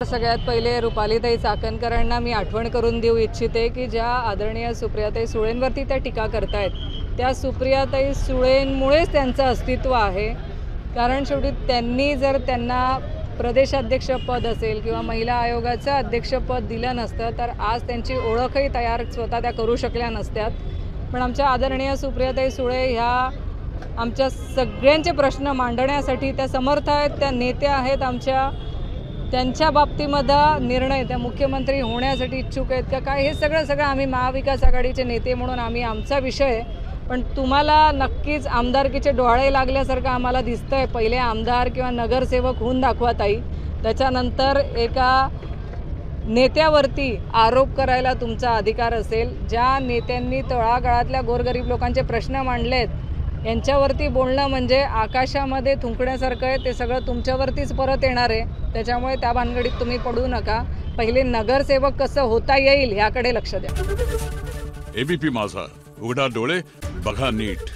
सगळ्यात पहिले रुपालीताई चाकणकरांना मी आठवण करून देऊ इच्छिते की ज्या आदरणीय सुप्रियाताई सुळेंवरती त्या टीका करतायत त्या सुप्रियाताई सुळेंमुळेच त्यांचं अस्तित्व आहे। कारण शेवटी त्यांनी जर त्यांना प्रदेशाध्यक्षपद असेल किंवा महिला आयोगाचं अध्यक्षपद दिलं नसतं तर आज त्यांची ओळखही तयार स्वतः त्या करू शकल्या नसत्यात। पण आमच्या आदरणीय सुप्रियाताई सुळे ह्या आमच्या सगळ्यांचे प्रश्न मांडण्यासाठी त्या समर्थ आहेत, त्या नेत्या आहेत, आमच्या त्यांच्या बाबतीमध्ये निर्णय त्या मुख्यमंत्री होण्यासाठी इच्छुक आहेत का काय हे सगळं आम्ही महाविकास आघाडीचे नेते म्हणून आम्ही आमचा विषय। पण तुम्हाला नक्कीच आमदारकीचे डोळे लागल्यासारखं आम्हाला दिसतंय। पहिले आमदार किंवा नगरसेवक होऊन दाखवा ताई, त्याच्यानंतर एका नेत्यावरती आरोप करायला तुमचा अधिकार असेल। ज्या नेत्यांनी तळागाळातल्या गोरगरीब लोकांचे प्रश्न मांडलेत यांच्यावरती बोलणं म्हणजे आकाशामध्ये थुंकण्यासारखं आहे। ते सगळं तुमच्यावरतीच परत येणार आहे, त्याच्यामुळे त्या भानगडीत तुम्ही पडू नका। पहिले नगरसेवक कसं होता येईल ह्याकडे लक्ष द्या। एबीपी माझा, उघडा डोळे बघा नीट।